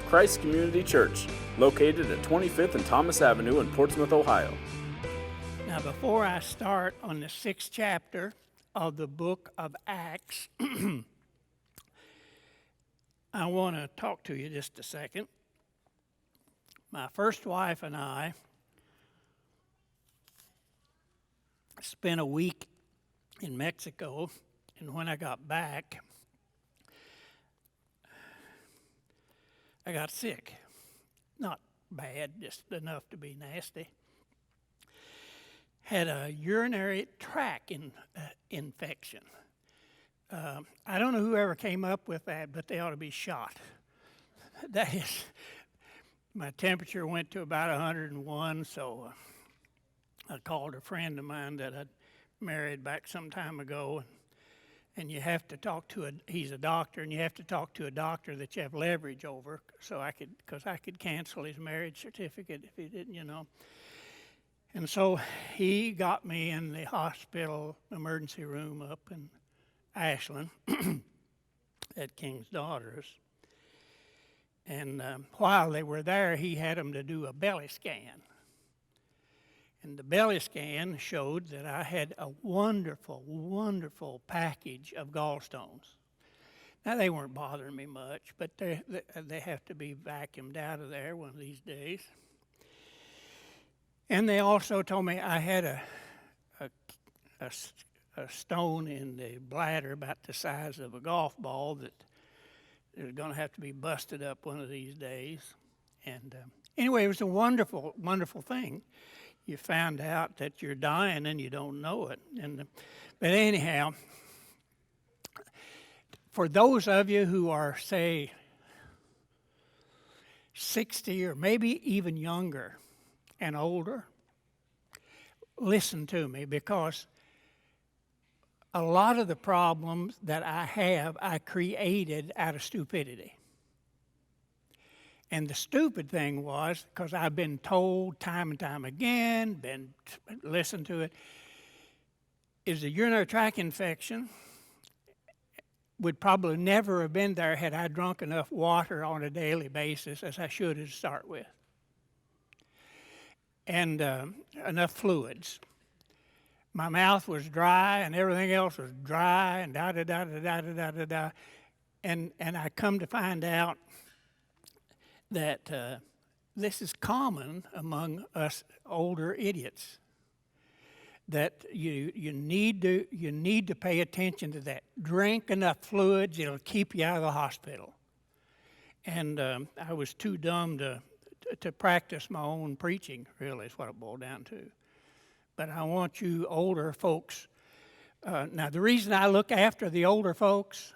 Christ Community Church, located at 25th and Thomas Avenue in Portsmouth, Ohio. Now, before I start on the 6th chapter of the book of Acts, I want to talk to you just a second. My first wife and I spent a week in Mexico, and when I got back, I got sick. Not bad, just enough to be nasty. Had a urinary tract infection. I don't know whoever came up with that, but they ought to be shot. That is, my temperature went to about 101, so I called a friend of mine that I'd married back some time ago, and you have to talk to he's a doctor, and you have to talk to a doctor that you have leverage over, because I could cancel his marriage certificate if he didn't, And so he got me in the hospital emergency room up in Ashland at King's Daughters. And while they were there, he had them to do a belly scan. And the belly scan showed that I had a wonderful, wonderful package of gallstones. Now, they weren't bothering me much, but they have to be vacuumed out of there one of these days. And they also told me I had a stone in the bladder about the size of a golf ball that is going to have to be busted up one of these days. And anyway, it was a wonderful, wonderful thing. You found out that you're dying and you don't know it. But anyhow, for those of you who are, say, 60 or maybe even younger and older, listen to me, because a lot of the problems that I have, I created out of stupidity. And the stupid thing was, because I've been told time and time again, listened to it, is a urinary tract infection would probably never have been there had I drunk enough water on a daily basis, as I should to start with. And enough fluids. My mouth was dry and everything else was dry and da-da-da-da-da-da-da-da. And I come to find out that this is common among us older idiots, that you need to pay attention to that. Drink enough fluids, it'll keep you out of the hospital. And I was too dumb to practice my own preaching, really, is what it boiled down to. But I want you older folks, now the reason I look after the older folks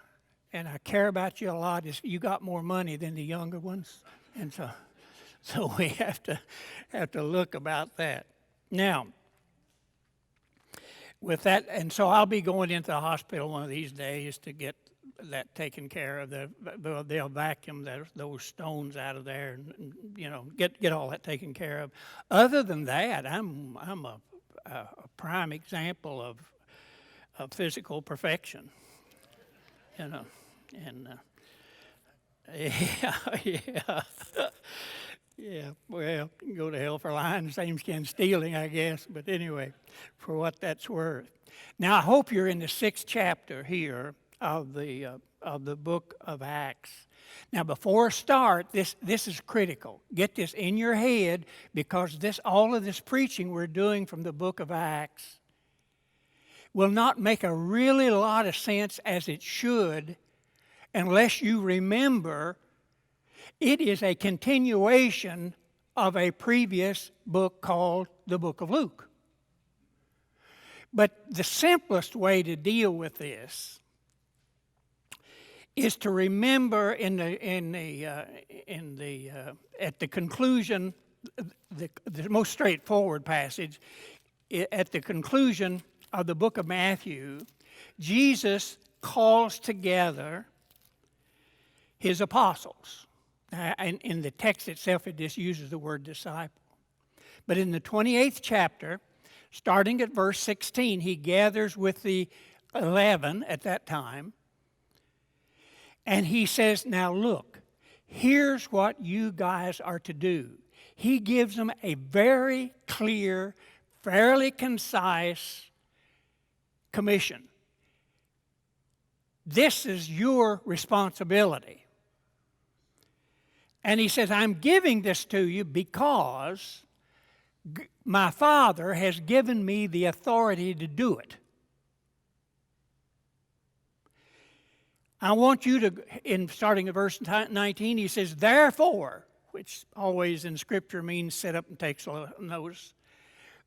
and I care about you a lot is you got more money than the younger ones. And so we have to look about that. Now, with that, and so I'll be going into the hospital one of these days to get that taken care of. They'll vacuum those stones out of there and get all that taken care of. Other than that, I'm a prime example of physical perfection. And yeah. Well, you can go to hell for lying, same skin stealing, I guess. But anyway, for what that's worth. Now, I hope you're in the 6th chapter here of the book of Acts. Now, before I start, this is critical. Get this in your head, because all of this preaching we're doing from the book of Acts will not make a really lot of sense as it should unless you remember it is a continuation of a previous book called the book of Luke. But the simplest way to deal with this is to remember at the conclusion, the most straightforward passage, at the conclusion of the book of Matthew, Jesus calls together his apostles. And in the text itself, it just uses the word disciple. But in the 28th chapter, starting at verse 16, he gathers with the 11 at that time, and he says, now look, here's what you guys are to do. He gives them a very clear, fairly concise commission. This is your responsibility. And he says, I'm giving this to you because my Father has given me the authority to do it. I want you to, in starting at verse 19, he says, therefore, which always in Scripture means sit up and take notice,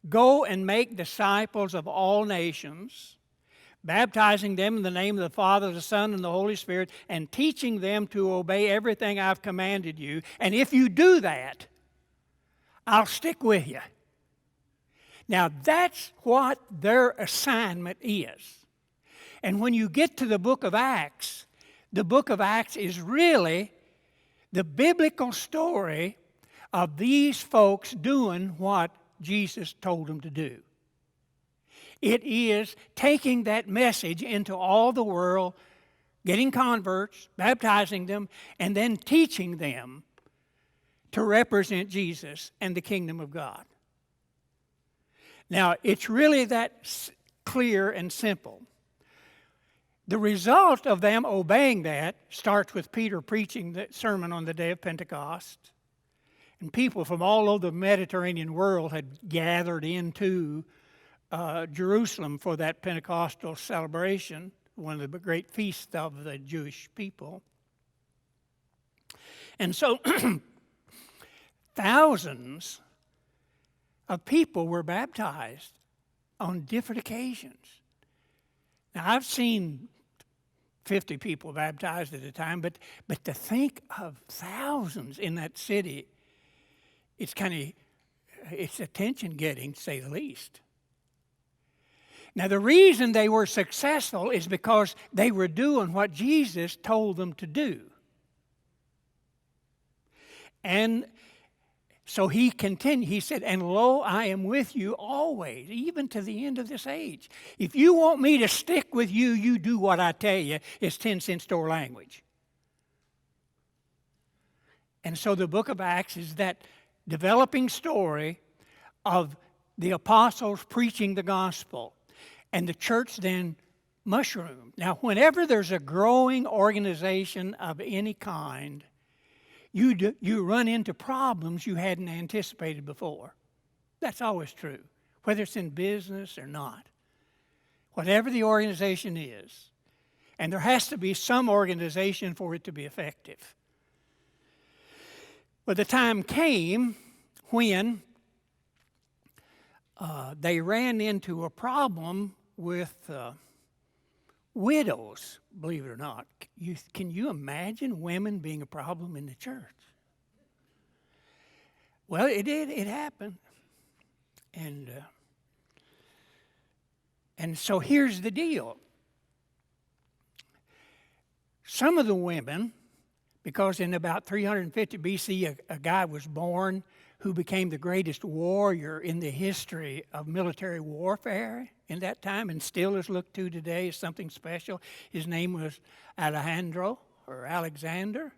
go and make disciples of all nations, baptizing them in the name of the Father, the Son, and the Holy Spirit, and teaching them to obey everything I've commanded you. And if you do that, I'll stick with you. Now, that's what their assignment is. And when you get to the book of Acts is really the biblical story of these folks doing what Jesus told them to do. It is taking that message into all the world, getting converts, baptizing them, and then teaching them to represent Jesus and the kingdom of God. Now, it's really that clear and simple. The result of them obeying that starts with Peter preaching the sermon on the day of Pentecost. And people from all over the Mediterranean world had gathered into Jerusalem for that Pentecostal celebration, one of the great feasts of the Jewish people. And so thousands of people were baptized on different occasions. Now, I've seen 50 people baptized at a time, but to think of thousands in that city, it's attention-getting, to say the least. Now, the reason they were successful is because they were doing what Jesus told them to do. And so he continued, he said, and lo, I am with you always, even to the end of this age. If you want me to stick with you, you do what I tell you. It's 10-cent store language. And so the book of Acts is that developing story of the apostles preaching the gospel, and the church then mushroomed. Now, whenever there's a growing organization of any kind, you run into problems you hadn't anticipated before. That's always true, whether it's in business or not. Whatever the organization is, and there has to be some organization for it to be effective. But the time came when they ran into a problem with widows, believe it or not. Can you imagine women being a problem in the church? Well, it did. It happened. And so here's the deal. Some of the women, because in about 350 BC, a guy was born who became the greatest warrior in the history of military warfare in that time, and still is looked to today as something special. His name was Alejandro, or Alexander.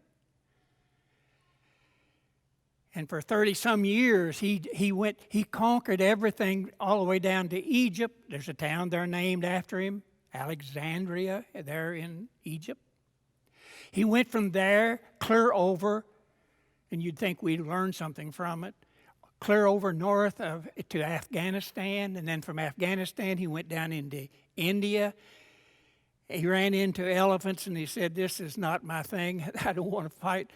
And for 30-some years, he conquered everything all the way down to Egypt. There's a town there named after him, Alexandria, there in Egypt. He went from there clear over, and you'd think we'd learn something from it, clear over north to Afghanistan, and then from Afghanistan he went down into India. He ran into elephants, and he said, this is not my thing. I don't want to fight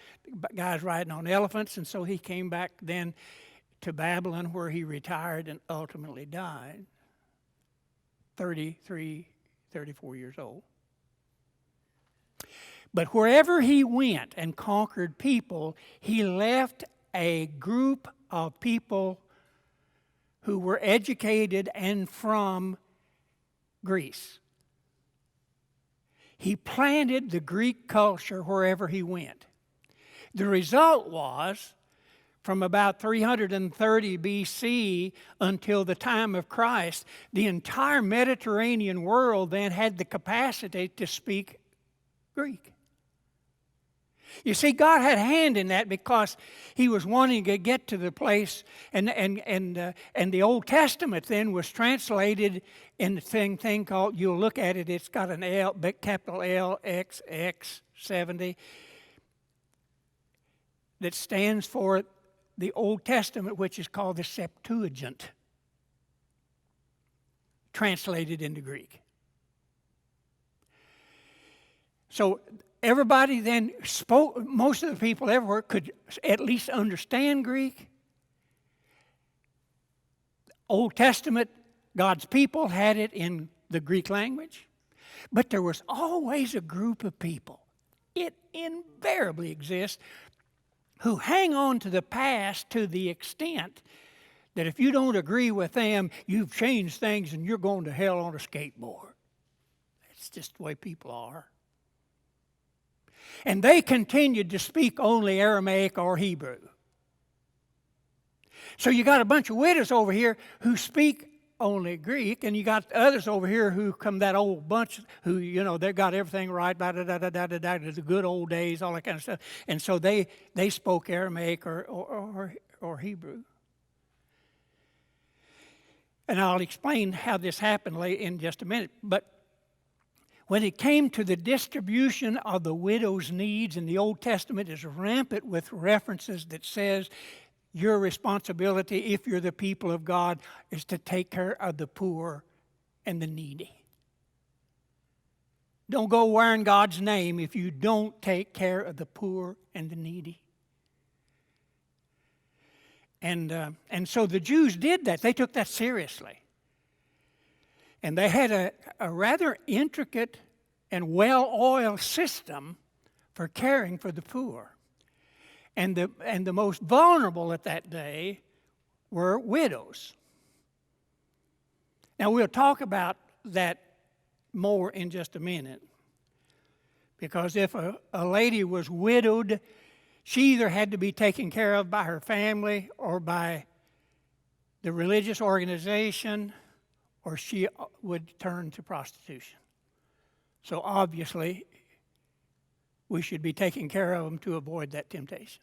guys riding on elephants. And so he came back then to Babylon, where he retired and ultimately died, 33, 34 years old. But wherever he went and conquered people, he left a group of people who were educated and from Greece. He planted the Greek culture wherever he went. The result was, from about 330 BC until the time of Christ, the entire Mediterranean world then had the capacity to speak Greek. You see, God had a hand in that because He was wanting to get to the place, and the Old Testament then was translated in the thing called, you'll look at it, it's got an L, capital L, X, X, 70, that stands for the Old Testament, which is called the Septuagint, translated into Greek. So everybody then spoke, most of the people everywhere could at least understand Greek. Old Testament, God's people had it in the Greek language. But there was always a group of people, it invariably exists, who hang on to the past to the extent that if you don't agree with them, you've changed things and you're going to hell on a skateboard. That's just the way people are. And they continued to speak only Aramaic or Hebrew. So you got a bunch of widows over here who speak only Greek, and you got others over here who come that old bunch who, you know, they got everything right, the good old days, all that kind of stuff. And so they spoke Aramaic or Hebrew. And I'll explain how this happened in just a minute. But when it came to the distribution of the widow's needs, in the Old Testament is rampant with references that says your responsibility, if you're the people of God, is to take care of the poor and the needy. Don't go wearing God's name if you don't take care of the poor and the needy. And so the Jews did that. They took that seriously. And they had a rather intricate and well-oiled system for caring for the poor. And the most vulnerable at that day were widows. Now we'll talk about that more in just a minute. Because if a lady was widowed, she either had to be taken care of by her family or by the religious organization, or she would turn to prostitution. So obviously, we should be taking care of them to avoid that temptation.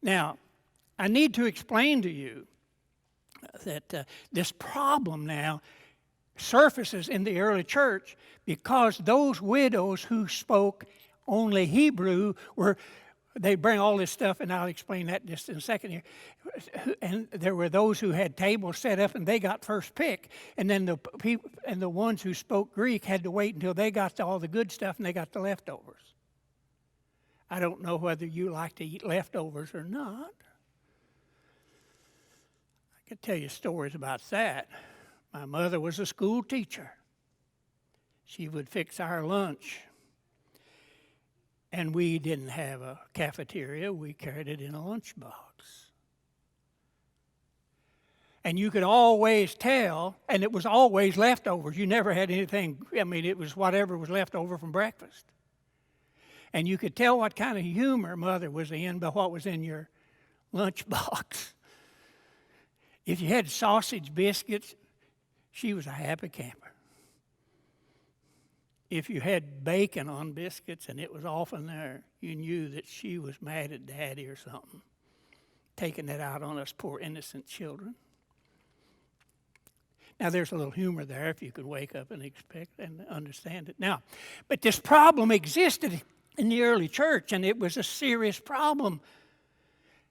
Now, I need to explain to you that this problem now surfaces in the early church because those widows who spoke only Hebrew they bring all this stuff, and I'll explain that just in a second here. And there were those who had tables set up, and they got first pick. And then the ones who spoke Greek had to wait until they got to all the good stuff, and they got the leftovers. I don't know whether you like to eat leftovers or not. I could tell you stories about that. My mother was a school teacher. She would fix our lunch. And we didn't have a cafeteria. We carried it in a lunchbox. And you could always tell, and it was always leftovers. You never had anything, it was whatever was left over from breakfast. And you could tell what kind of humor Mother was in by what was in your lunchbox. If you had sausage biscuits, she was a happy camper. If you had bacon on biscuits and it was often there, you knew that she was mad at Daddy or something, taking that out on us poor innocent children. Now, there's a little humor there if you could wake up and expect and understand it. Now, but this problem existed in the early church, and it was a serious problem.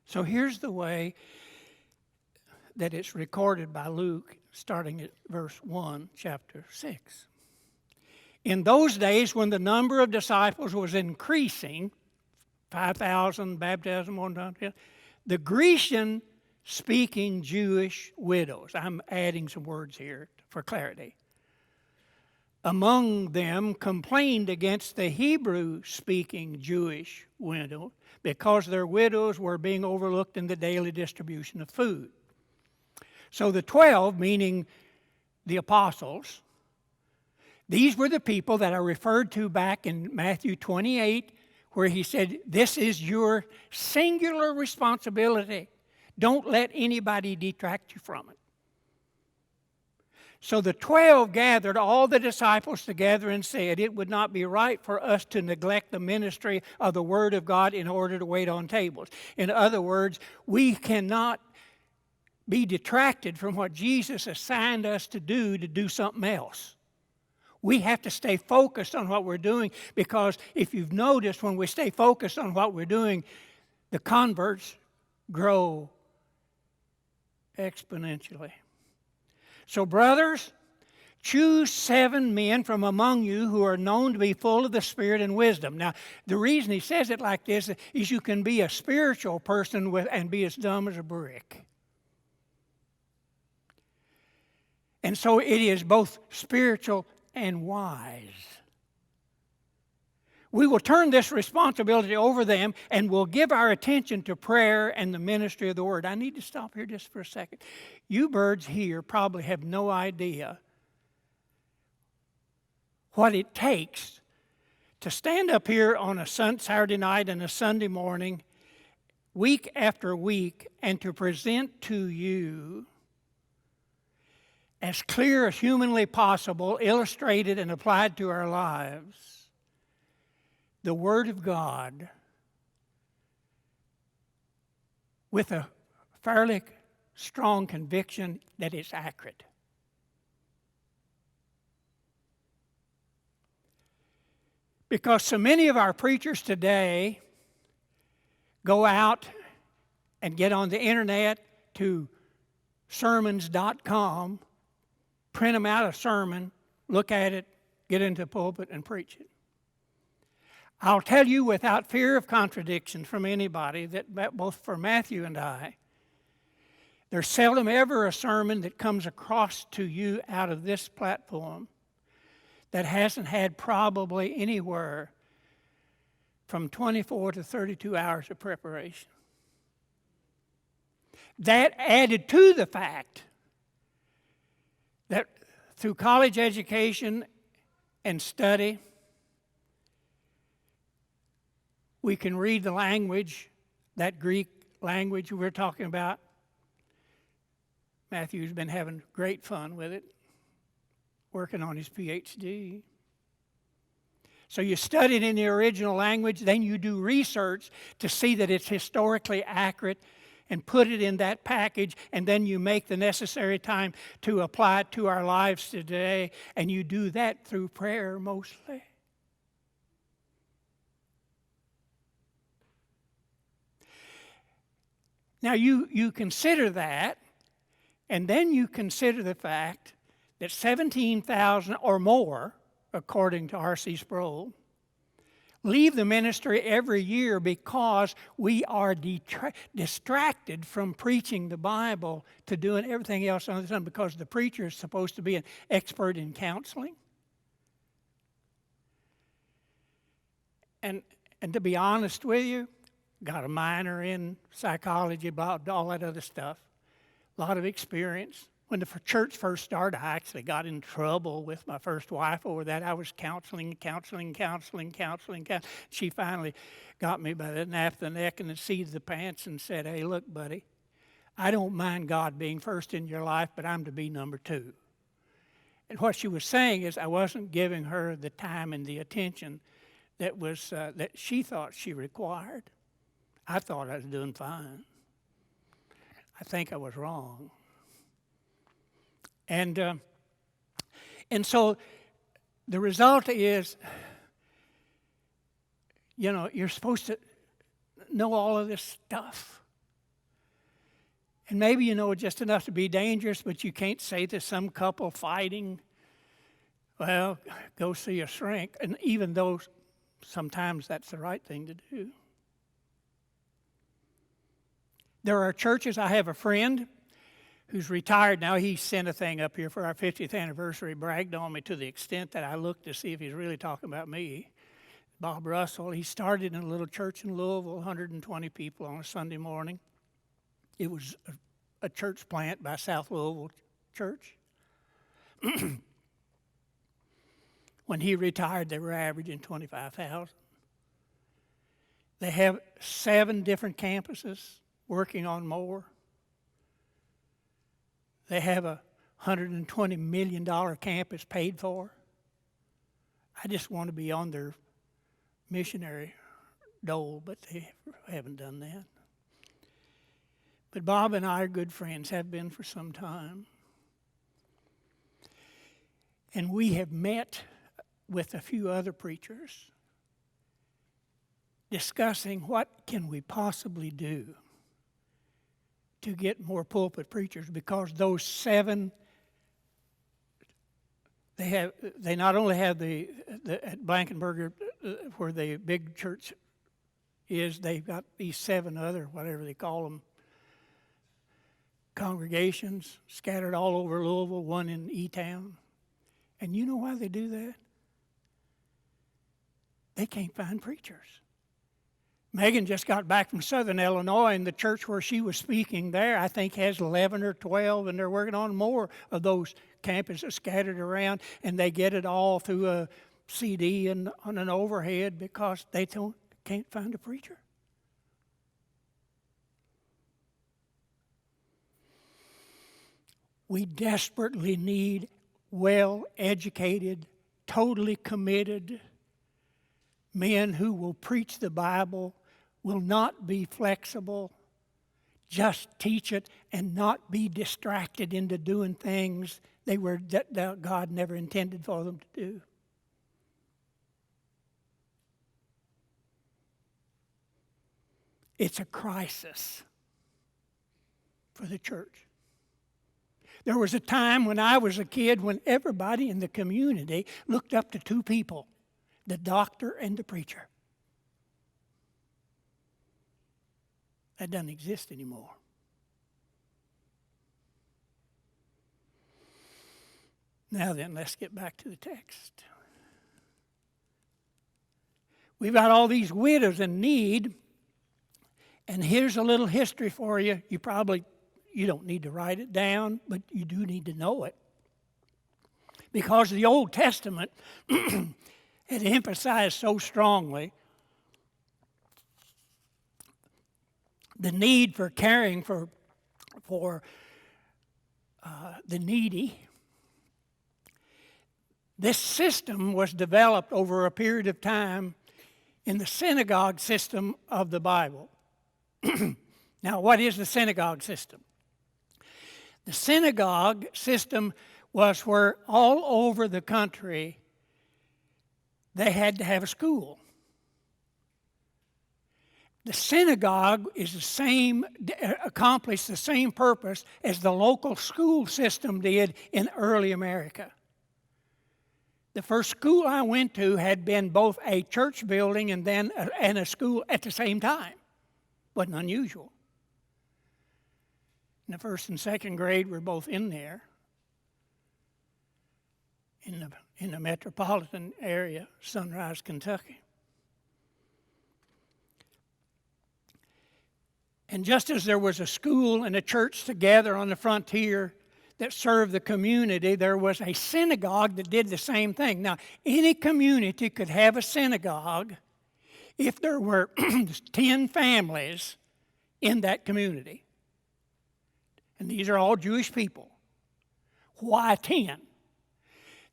So here's the way that it's recorded by Luke, starting at verse 1, chapter 6. In those days, when the number of disciples was increasing, 5,000 baptism one time, the Grecian-speaking Jewish widows, I'm adding some words here for clarity, among them complained against the Hebrew-speaking Jewish widow because their widows were being overlooked in the daily distribution of food. So the 12, meaning the apostles, these were the people that are referred to back in Matthew 28, where he said, this is your singular responsibility. Don't let anybody detract you from it. So the 12 gathered all the disciples together and said, it would not be right for us to neglect the ministry of the Word of God in order to wait on tables. In other words, we cannot be detracted from what Jesus assigned us to do something else. We have to stay focused on what we're doing, because if you've noticed, when we stay focused on what we're doing, the converts grow exponentially. So, brothers, choose 7 men from among you who are known to be full of the Spirit and wisdom. Now, the reason he says it like this is you can be a spiritual person and be as dumb as a brick. And so it is both spiritual and wise. We will turn this responsibility over them, and we'll give our attention to prayer and the ministry of the Word. I need to stop here just for a second. You birds here probably have no idea what it takes to stand up here on a Saturday night and a Sunday morning, week after week, and to present to you as clear as humanly possible, illustrated and applied to our lives, the Word of God with a fairly strong conviction that it's accurate. Because so many of our preachers today go out and get on the internet to sermons.com, print them out a sermon, look at it, get into the pulpit and preach it. I'll tell you without fear of contradiction from anybody that both for Matthew and I, there's seldom ever a sermon that comes across to you out of this platform that hasn't had probably anywhere from 24 to 32 hours of preparation. That added to the fact that through college education and study, we can read the language, that Greek language we're talking about. Matthew's been having great fun with it, working on his PhD. So you study it in the original language, then you do research to see that it's historically accurate and put it in that package, and then you make the necessary time to apply it to our lives today, and you do that through prayer mostly. Now you consider that, and then you consider the fact that 17,000 or more, according to R.C. Sproul, leave the ministry every year because we are distracted from preaching the Bible to doing everything else under the sun, because the preacher is supposed to be an expert in counseling. And to be honest with you, got a minor in psychology, all that other stuff, a lot of experience. When the church first started, I actually got in trouble with my first wife over that. I was counseling. She finally got me by the nape of the neck and the seat of the pants and said, "Hey, look, buddy, I don't mind God being first in your life, but I'm to be number 2. And what she was saying is I wasn't giving her the time and the attention that was that she thought she required. I thought I was doing fine. I think I was wrong. And so the result is, you're supposed to know all of this stuff. And maybe you know just enough to be dangerous, but you can't say to some couple fighting, well, go see a shrink. And even though sometimes that's the right thing to do. There are churches. I have a friend who's retired now. He sent a thing up here for our 50th anniversary, bragged on me to the extent that I looked to see if he's really talking about me. Bob Russell, he started in a little church in Louisville, 120 people on a Sunday morning. It was a church plant by South Louisville Church. When he retired, they were averaging 25,000. They have 7 different campuses working on more. They have a $120 million campus paid for. I just want to be on their missionary dole, but they haven't done that. But Bob and I are good friends, have been for some time. And we have met with a few other preachers discussing what can we possibly do to get more pulpit preachers, because those 7, they not only have the at Blankenberger where the big church is, they've got these 7 other, whatever they call them, congregations scattered all over Louisville, one in E-Town. And you know why they do that? They can't find preachers. Megan just got back from Southern Illinois, and the church where she was speaking there, I think, has 11 or 12, and they're working on more of those campuses scattered around, and they get it all through a CD and on an overhead because they can't find a preacher. We desperately need well-educated, totally committed men who will preach the Bible, will not be flexible, just teach it, and not be distracted into doing things that God never intended for them to do. It's a crisis for the church. There was a time when I was a kid when everybody in the community looked up to 2 people, the doctor and the preacher. That doesn't exist anymore. Now then, let's get back to the text. We've got all these widows in need, and here's a little history for you. You don't need to write it down, but you do need to know it. Because the Old Testament had emphasized so strongly the need for caring for the needy. This system was developed over a period of time in the synagogue system of the Bible. Now, what is the synagogue system? The synagogue system was where all over the country they had to have a school. The synagogue is accomplished the same purpose as the local school system did in early America. The first school I went to had been both a church building and a school at the same time. Wasn't unusual. And the first and second grade were both in there, in the metropolitan area, Sunrise, Kentucky. And just as there was a school and a church together on the frontier that served the community, there was a synagogue that did the same thing. Now, any community could have a synagogue if there were 10 families in that community. And these are all Jewish people. Why 10?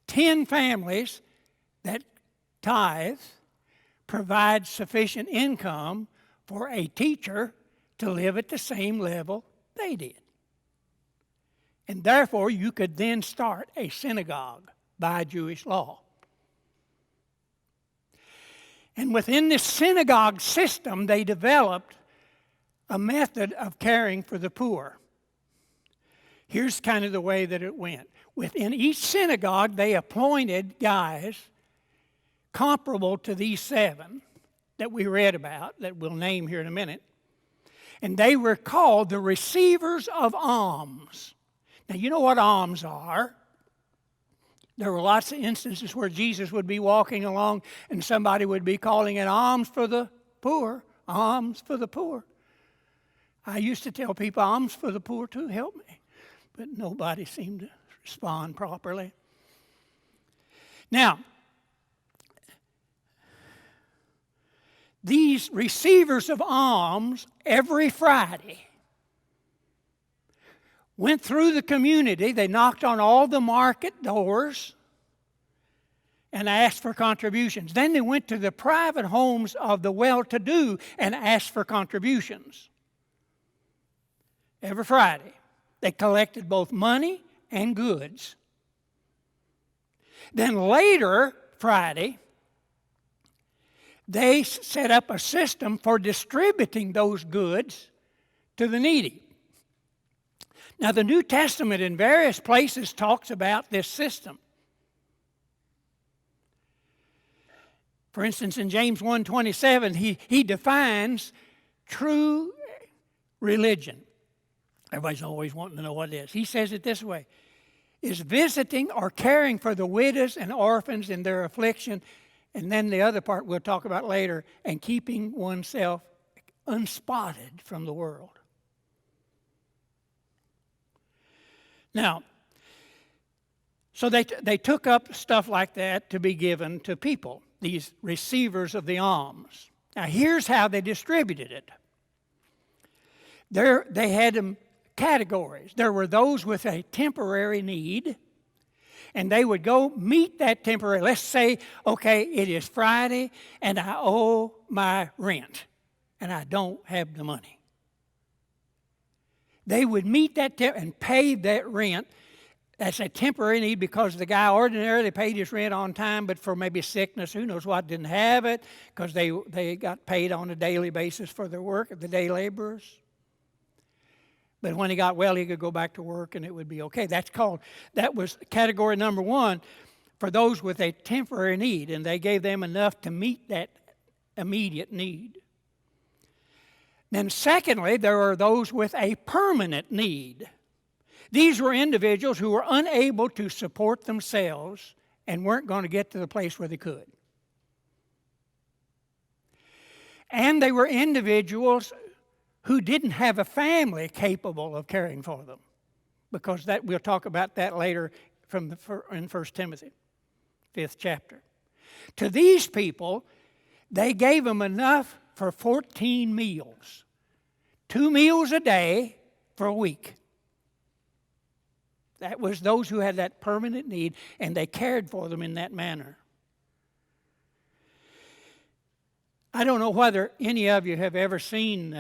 10 families that tithe provide sufficient income for a teacher to live at the same level they did. And therefore, you could then start a synagogue by Jewish law. And within this synagogue system, they developed a method of caring for the poor. Here's kind of the way that it went. Within each synagogue, they appointed guys comparable to these 7 that we read about, that we'll name here in a minute. And they were called the receivers of alms. Now, you know what alms are. There were lots of instances where Jesus would be walking along and somebody would be calling it alms for the poor, alms for the poor. I used to tell people, alms for the poor too, help me. But nobody seemed to respond properly. Now, these receivers of alms every Friday went through the community. They knocked on all the market doors and asked for contributions. Then they went to the private homes of the well-to-do and asked for contributions. Every Friday, they collected both money and goods. Then later Friday, they set up a system for distributing those goods to the needy. Now, the New Testament in various places talks about this system. For instance, in James 1:27, he defines true religion. Everybody's always wanting to know what it is. He says it this way: is visiting or caring for the widows and orphans in their affliction, and then the other part we'll talk about later, and keeping oneself unspotted from the world. Now, so they took up stuff like that to be given to people, these receivers of the alms. Now, here's how they distributed it. They had them categories. There were those with a temporary need, and they would go meet that temporary. Let's say, okay, it is Friday, and I owe my rent, and I don't have the money. They would meet that and pay that rent. That's a temporary need because the guy ordinarily paid his rent on time, but for maybe sickness, who knows what, didn't have it because they got paid on a daily basis for their work, the day laborers. But when he got well, he could go back to work and it would be okay. That was category number one for those with a temporary need, and they gave them enough to meet that immediate need. Then secondly, there are those with a permanent need. These were individuals who were unable to support themselves and weren't going to get to the place where they could. And they were individuals who didn't have a family capable of caring for them, because we'll talk about that later in 1 Timothy, 5th chapter. To these people, they gave them enough for 14 meals. 2 meals a day for a week. That was those who had that permanent need, and they cared for them in that manner. I don't know whether any of you have ever seen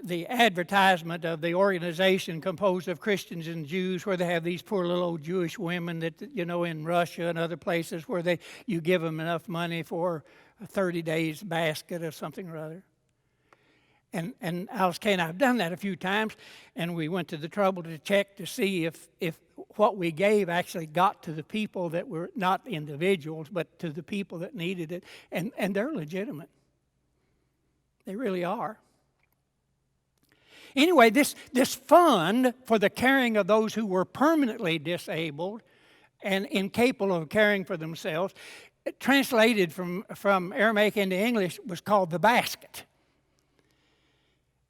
the advertisement of the organization composed of Christians and Jews, where they have these poor little old Jewish women that, in Russia and other places where you give them enough money for a 30 days basket of something or other. And Alice Kay and I have done that a few times, and we went to the trouble to check to see if what we gave actually got to the people that were not individuals, but to the people that needed it, and they're legitimate. They really are. Anyway, this fund for the caring of those who were permanently disabled and incapable of caring for themselves, translated from Aramaic into English, was called the basket.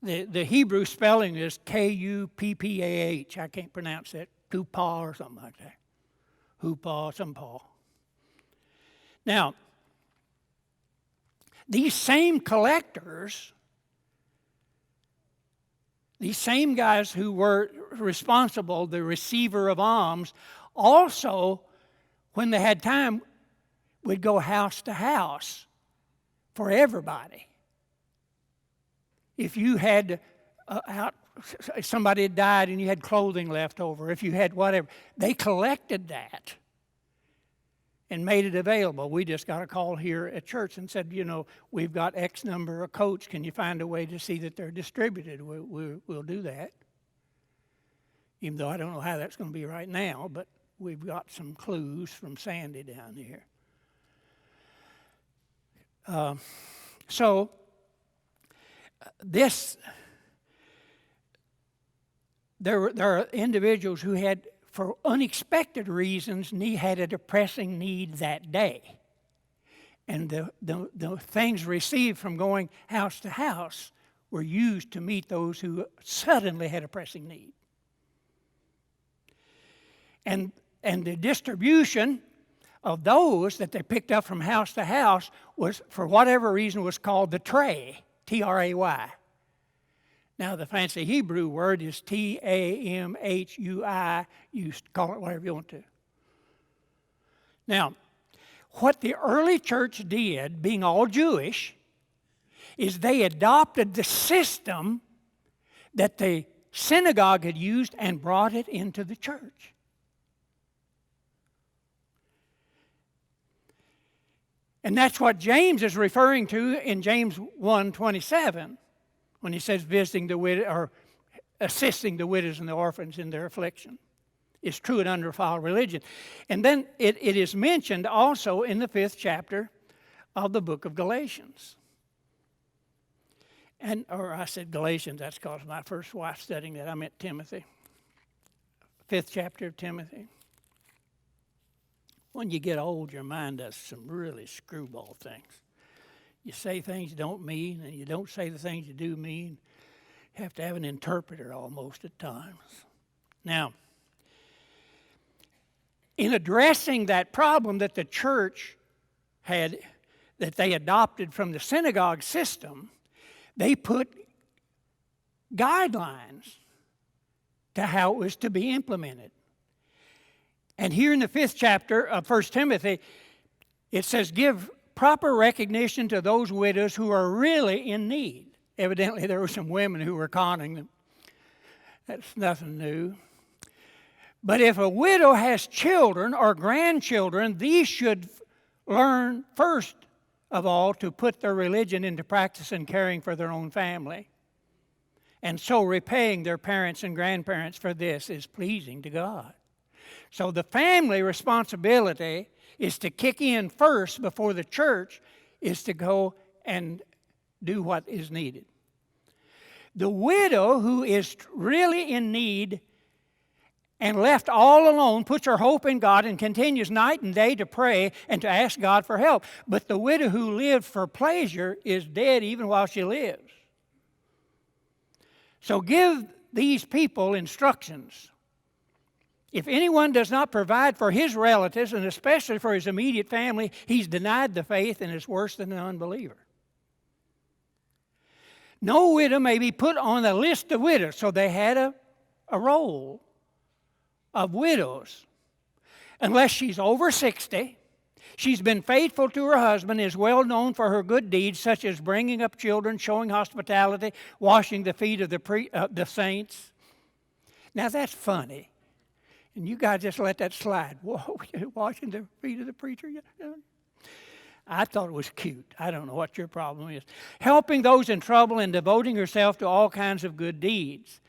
The Hebrew spelling is Kuppah. I can't pronounce that. Kupah or something like that. Hoopah, some paw. Now, these same collectors, these same guys who were responsible, the receiver of alms, also, when they had time, would go house to house for everybody. If you had somebody had died and you had clothing left over, if you had whatever, they collected that and made it available. We just got a call here at church and said, we've got X number of coats. Can you find a way to see that they're distributed? We'll do that. Even though I don't know how that's going to be right now, but we've got some clues from Sandy down here. There are individuals who had, for unexpected reasons, had a depressing need that day. And the things received from going house to house were used to meet those who suddenly had a pressing need. And the distribution of those that they picked up from house to house was, for whatever reason, was called the tray, Tray. Now, the fancy Hebrew word is Tamhui. You call it whatever you want to. Now, what the early church did, being all Jewish, is they adopted the system that the synagogue had used and brought it into the church. And that's what James is referring to in James 1:27 when he says visiting the widow or assisting the widows and the orphans in their affliction. Is true and undefiled religion. And then it is mentioned also in the 5th chapter of the book of Galatians. Or I said Galatians, that's because my first wife studying that. I meant Timothy. 5th chapter of Timothy. When you get old, your mind does some really screwball things. You say things you don't mean, and you don't say the things you do mean. You have to have an interpreter almost at times. Now, in addressing that problem that the church had, that they adopted from the synagogue system, they put guidelines to how it was to be implemented. And here in the 5th chapter of 1 Timothy, it says, give proper recognition to those widows who are really in need. Evidently, there were some women who were conning them. That's nothing new. But if a widow has children or grandchildren, these should learn first of all to put their religion into practice in caring for their own family. And so repaying their parents and grandparents for this is pleasing to God. So the family responsibility is to kick in first before the church is to go and do what is needed. The widow who is really in need and left all alone puts her hope in God and continues night and day to pray and to ask God for help. But the widow who lived for pleasure is dead even while she lives. So give these people instructions. If anyone does not provide for his relatives, and especially for his immediate family, he's denied the faith and is worse than an unbeliever. No widow may be put on a list of widows. So they had a roll of widows. Unless she's over 60, she's been faithful to her husband, is well known for her good deeds, such as bringing up children, showing hospitality, washing the feet of the saints. Now that's funny. And you guys just let that slide. Whoa, washing the feet of the preacher? I thought it was cute. I don't know what your problem is. Helping those in trouble and devoting herself to all kinds of good deeds.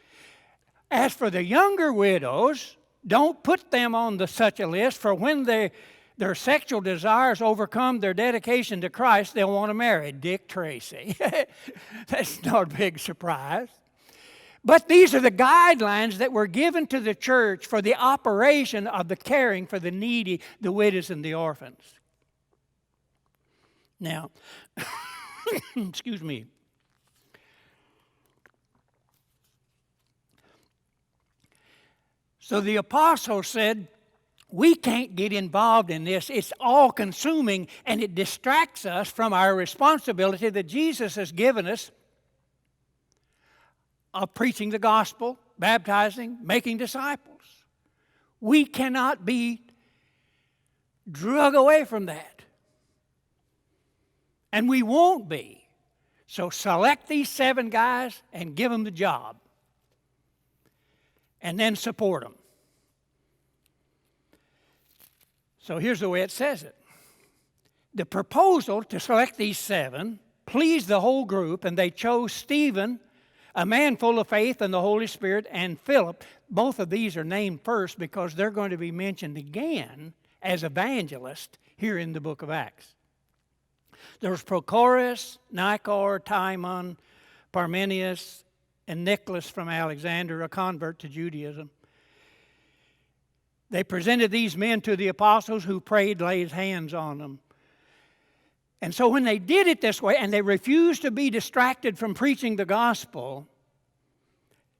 As for the younger widows, don't put them on such a list, for when their sexual desires overcome their dedication to Christ, they'll want to marry. Dick Tracy. That's not a big surprise. But these are the guidelines that were given to the church for the operation of the caring for the needy, the widows, and the orphans. Now, excuse me. So the apostle said, we can't get involved in this. It's all-consuming, and it distracts us from our responsibility that Jesus has given us of preaching the gospel, baptizing, making disciples. We cannot be drug away from that. And we won't be. So select these 7 guys and give them the job. And then support them. So here's the way it says it. The proposal to select these 7 pleased the whole group, and they chose Stephen, a man full of faith and the Holy Spirit, and Philip. Both of these are named first because they're going to be mentioned again as evangelists here in the book of Acts. There's Prochorus, Nicanor, Timon, Parmenius, and Nicholas from Alexander, a convert to Judaism. They presented these men to the apostles, who prayed, laid hands on them. And so when they did it this way, and they refused to be distracted from preaching the gospel,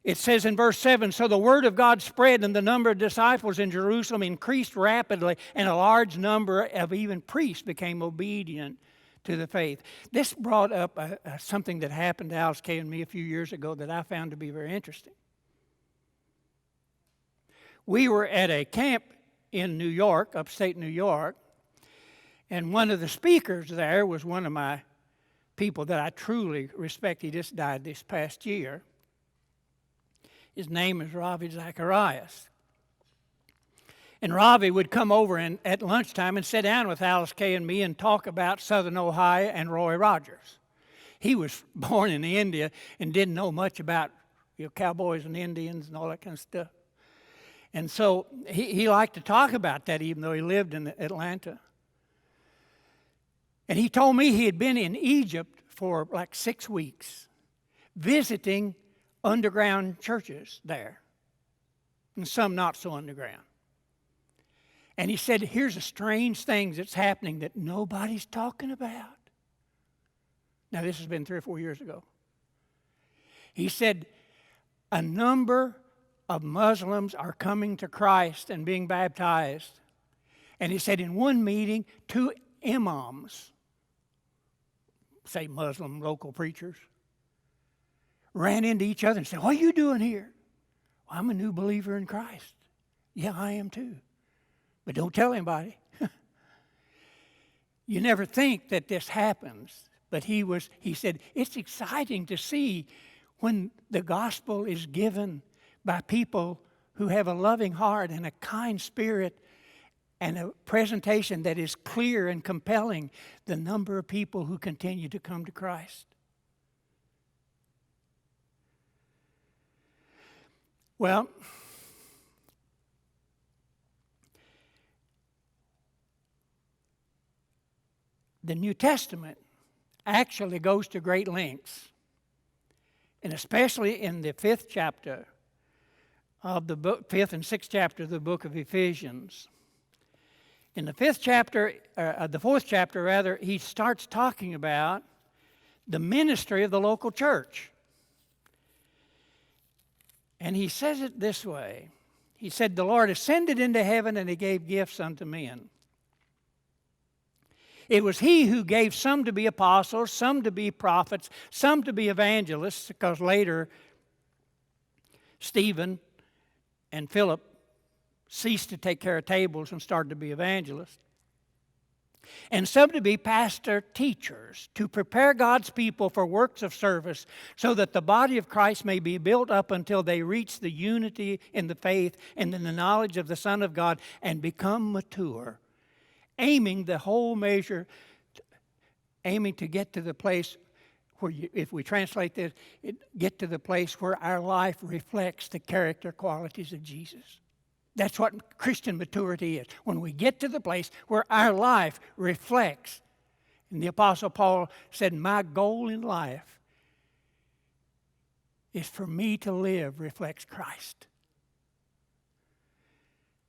it says in verse 7, so the word of God spread, and the number of disciples in Jerusalem increased rapidly, and a large number of even priests became obedient to the faith. This brought up something that happened to Alice Kay and me a few years ago that I found to be very interesting. We were at a camp in New York, upstate New York, and one of the speakers there was one of my people that I truly respect. He just died this past year. His name is Ravi Zacharias. And Ravi would come over at lunchtime and sit down with Alice Kay and me and talk about Southern Ohio and Roy Rogers. He was born in India and didn't know much about cowboys and Indians and all that kind of stuff. And so he liked to talk about that even though he lived in Atlanta. And he told me he had been in Egypt for like 6 weeks visiting underground churches there, and some not so underground. And he said, here's a strange thing that's happening that nobody's talking about. Now, this has been 3 or 4 years ago. He said, a number of Muslims are coming to Christ and being baptized. And he said in one meeting, 2 imams, say Muslim local preachers, ran into each other and said, what are you doing here? Well, I'm a new believer in Christ. Yeah, I am too. But don't tell anybody. You never think that this happens. But he said, it's exciting to see when the gospel is given by people who have a loving heart and a kind spirit and a presentation that is clear and compelling, the number of people who continue to come to Christ. Well, the New Testament actually goes to great lengths, and especially in the 5th chapter of the book, 5th and 6th chapter of the book of Ephesians. In the 5th chapter, the 4th chapter rather, he starts talking about the ministry of the local church. And he says it this way. He said, the Lord ascended into heaven and he gave gifts unto men. It was he who gave some to be apostles, some to be prophets, some to be evangelists, because later Stephen and Philip ceased to take care of tables and started to be evangelists. And some to be pastor teachers, to prepare God's people for works of service, so that the body of Christ may be built up until they reach the unity in the faith and in the knowledge of the Son of God and become mature, aiming the whole measure, aiming to get to the place where, if we translate this, get to the place where our life reflects the character qualities of Jesus. That's what Christian maturity is. When we get to the place where our life reflects. And the Apostle Paul said, my goal in life is for me to live reflects Christ.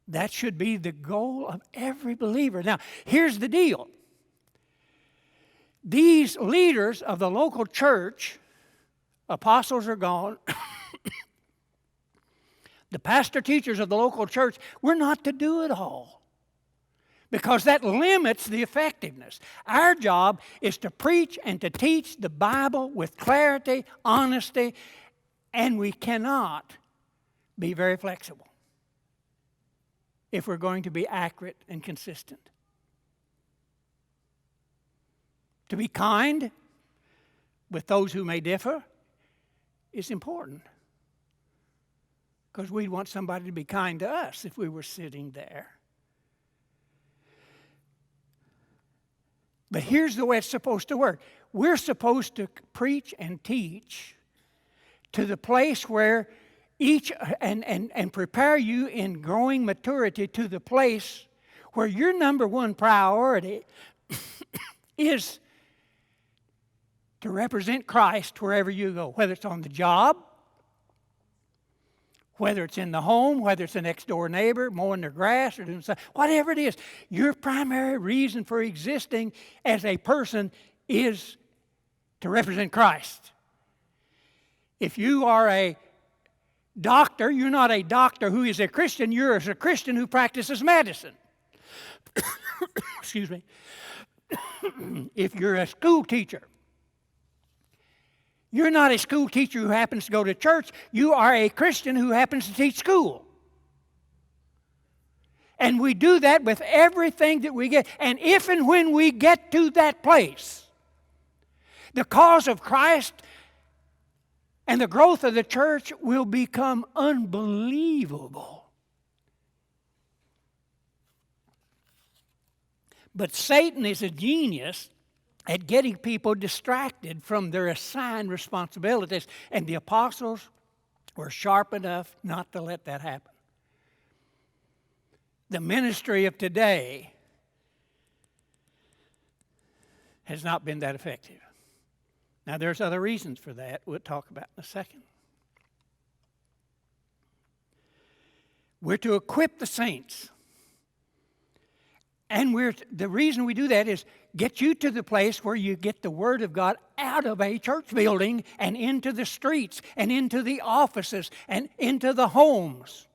That should be the goal of every believer. Now, here's the deal. These leaders of the local church, apostles are gone, the pastor teachers of the local church, we're not to do it all, because that limits the effectiveness. Our job is to preach and to teach the Bible with clarity, honesty, and we cannot be very flexible if we're going to be accurate and consistent. To be kind with those who may differ is important, because we'd want somebody to be kind to us if we were sitting there. But here's the way it's supposed to work. We're supposed to preach and teach to the place where and prepare you in growing maturity to the place where your number one priority is to represent Christ wherever you go, whether it's on the job, whether it's in the home, whether it's the next door neighbor, mowing their grass or doing something, whatever it is. Your primary reason for existing as a person is to represent Christ. If you are a doctor, you're not a doctor who is a Christian, you're a Christian who practices medicine. Excuse me. If you're a school teacher, you're not a school teacher who happens to go to church. You are a Christian who happens to teach school. And we do that with everything that we get. And if and when we get to that place, the cause of Christ and the growth of the church will become unbelievable. But Satan is a genius at getting people distracted from their assigned responsibilities. And the apostles were sharp enough not to let that happen. The ministry of today has not been that effective. Now, there's other reasons for that we'll talk about in a second. We're to equip the saints. And the reason we do that is get you to the place where you get the Word of God out of a church building and into the streets and into the offices and into the homes,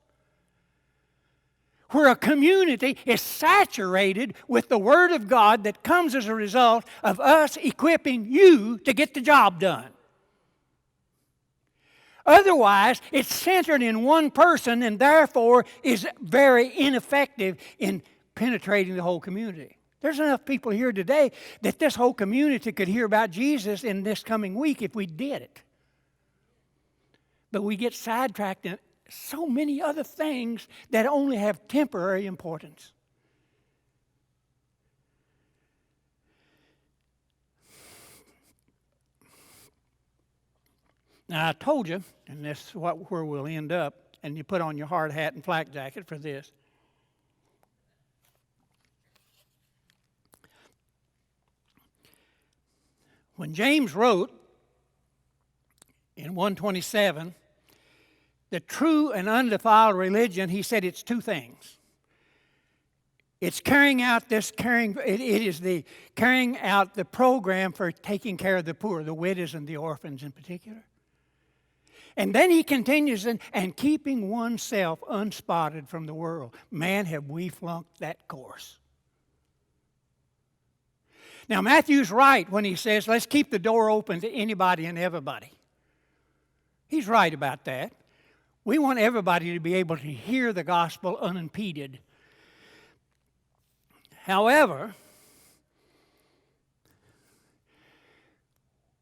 where a community is saturated with the Word of God that comes as a result of us equipping you to get the job done. Otherwise, it's centered in one person and therefore is very ineffective in penetrating the whole community. There's enough people here today that this whole community could hear about Jesus in this coming week if we did it. But we get sidetracked in so many other things that only have temporary importance. Now, I told you, and this is where we'll end up, and you put on your hard hat and flak jacket for this. When James wrote in 1:27, the true and undefiled religion, he said it's two things. It's carrying out the program for taking care of the poor, the widows and the orphans in particular. And then he continues, and keeping oneself unspotted from the world. Man, have we flunked that course. Now, Matthew's right when he says, let's keep the door open to anybody and everybody. He's right about that. We want everybody to be able to hear the gospel unimpeded. However,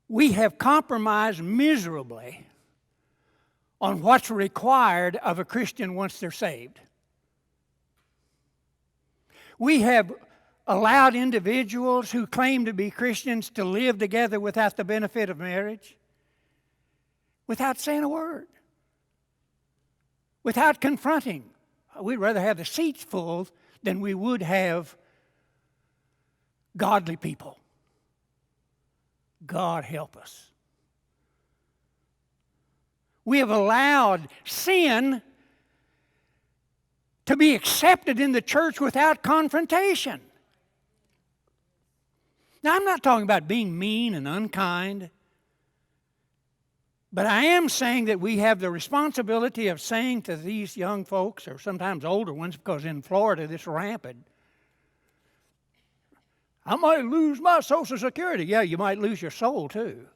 we have compromised miserably on what's required of a Christian once they're saved. We have allowed individuals who claim to be Christians to live together without the benefit of marriage, without saying a word, without confronting. We'd rather have the seats full than we would have godly people. God help us. We have allowed sin to be accepted in the church without confrontation. Now, I'm not talking about being mean and unkind, but I am saying that we have the responsibility of saying to these young folks, or sometimes older ones, because in Florida this is rampant, I might lose my Social Security. Yeah, you might lose your soul too.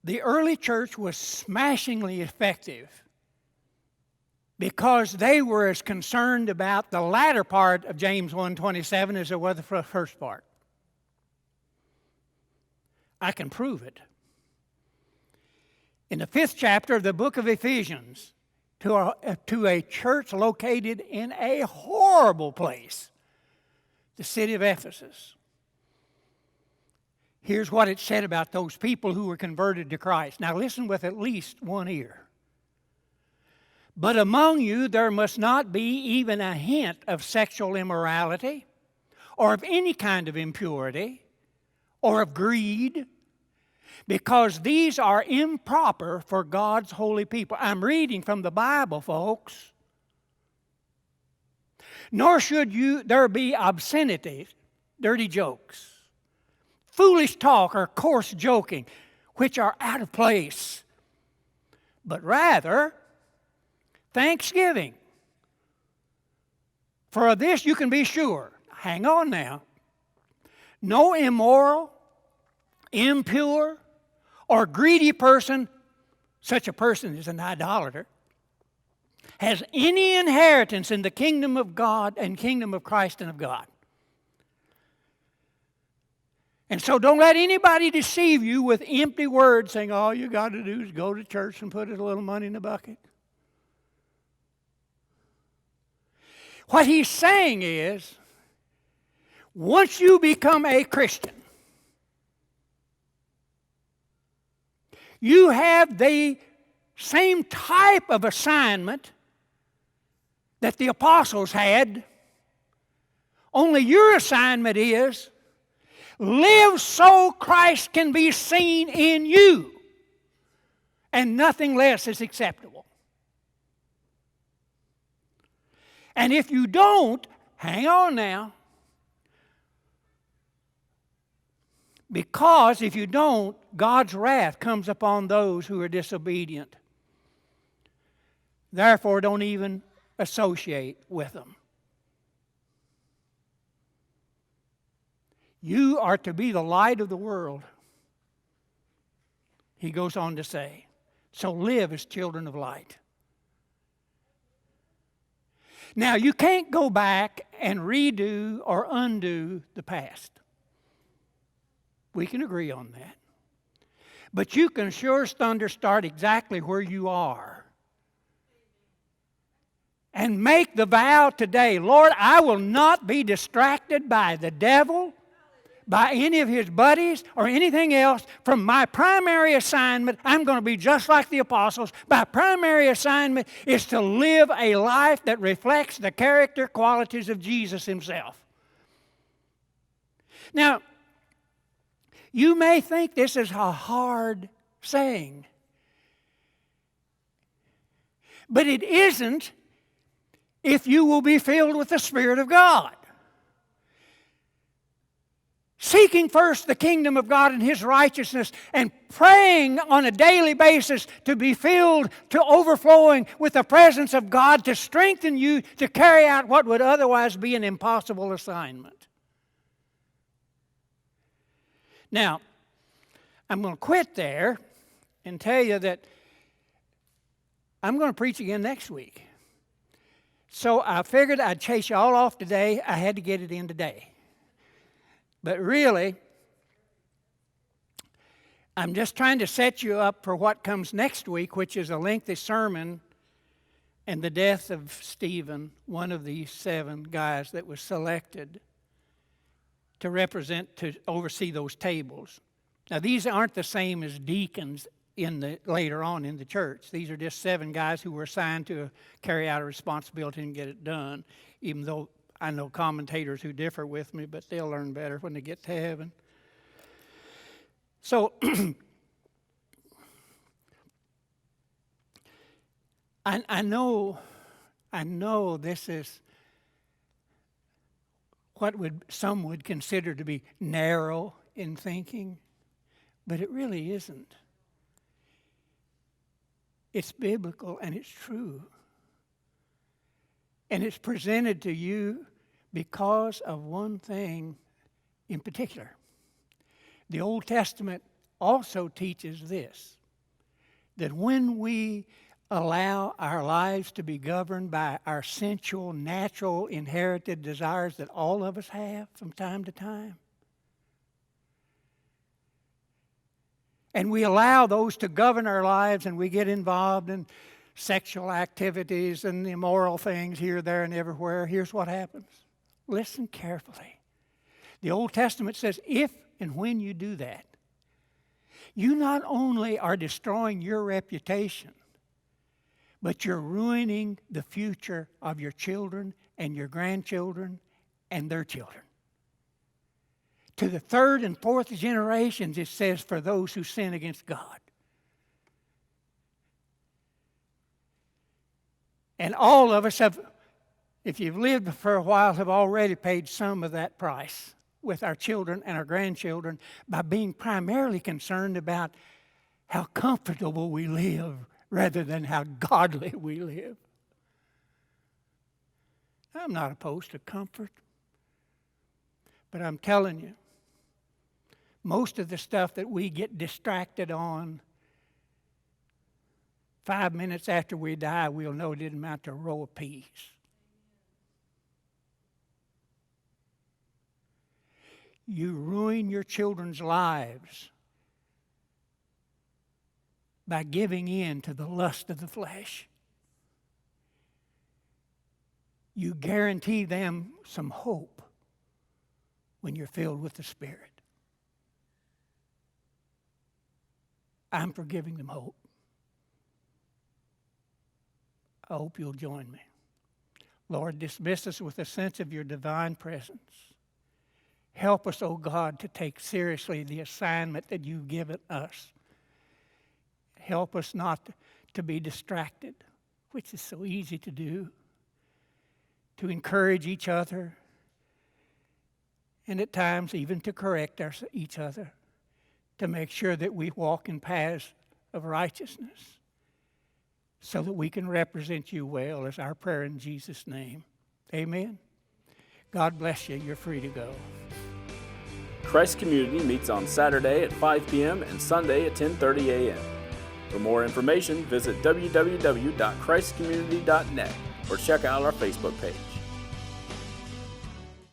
The early church was smashingly effective because they were as concerned about the latter part of James 1:27 as they were the first part. I can prove it. In the 5th chapter of the book of Ephesians, to a church located in a horrible place, the city of Ephesus. Here's what it said about those people who were converted to Christ. Now listen with at least one ear. But among you there must not be even a hint of sexual immorality, or of any kind of impurity, or of greed, because these are improper for God's holy people. I'm reading from the Bible, folks. Nor should there be obscenity, dirty jokes, foolish talk or coarse joking, which are out of place, but rather thanksgiving. For of this you can be sure. Hang on now. No immoral, impure, or greedy person, such a person is an idolater, has any inheritance in the kingdom of God and kingdom of Christ and of God. And so don't let anybody deceive you with empty words saying all you got to do is go to church and put a little money in the bucket. What he's saying is, once you become a Christian, you have the same type of assignment that the apostles had, only your assignment is live so Christ can be seen in you, and nothing less is acceptable. And if you don't, hang on now, because if you don't, God's wrath comes upon those who are disobedient. Therefore, don't even associate with them. You are to be the light of the world, he goes on to say. So live as children of light. Now, you can't go back and redo or undo the past. We can agree on that. But you can sure as thunder start exactly where you are. And make the vow today, Lord, I will not be distracted by the devil, by any of his buddies or anything else. From my primary assignment, I'm going to be just like the apostles. My primary assignment is to live a life that reflects the character qualities of Jesus himself. Now, you may think this is a hard saying, but it isn't if you will be filled with the Spirit of God. Seeking first the kingdom of God and his righteousness, and praying on a daily basis to be filled to overflowing with the presence of God to strengthen you to carry out what would otherwise be an impossible assignment. Now, I'm going to quit there and tell you that I'm going to preach again next week. So I figured I'd chase you all off today. I had to get it in today. But really, I'm just trying to set you up for what comes next week, which is a lengthy sermon and the death of Stephen, one of these 7 guys that was selected to oversee those tables. Now, these aren't the same as deacons later on in the church. These are just 7 guys who were assigned to carry out a responsibility and get it done, even though I know commentators who differ with me, but they'll learn better when they get to heaven. So, I know this is what some would consider to be narrow in thinking, but it really isn't. It's biblical and it's true. And it's presented to you because of one thing in particular. The Old Testament also teaches this, that when we allow our lives to be governed by our sensual, natural, inherited desires that all of us have from time to time, and we allow those to govern our lives, and we get involved in sexual activities and immoral things here, there, and everywhere, here's what happens. Listen carefully. The Old Testament says, if and when you do that, you not only are destroying your reputation, but you're ruining the future of your children and your grandchildren and their children. To the 3rd and 4th generations, it says, for those who sin against God. And all of us have, if you've lived for a while, have already paid some of that price with our children and our grandchildren by being primarily concerned about how comfortable we live rather than how godly we live. I'm not opposed to comfort, but I'm telling you, most of the stuff that we get distracted on, 5 minutes after we die, we'll know it didn't amount to a row of peas. You ruin your children's lives by giving in to the lust of the flesh. You guarantee them some hope when you're filled with the Spirit. I'm for giving them hope. I hope you'll join me. Lord, dismiss us with a sense of your divine presence. Help us, O God, to take seriously the assignment that you've given us. Help us not to be distracted, which is so easy to do, to encourage each other, and at times even to correct each other, to make sure that we walk in paths of righteousness so that we can represent you well, is our prayer in Jesus' name. Amen. God bless you. You're free to go. Christ Community meets on Saturday at 5 p.m. and Sunday at 10:30 a.m. For more information, visit www.christcommunity.net or check out our Facebook page.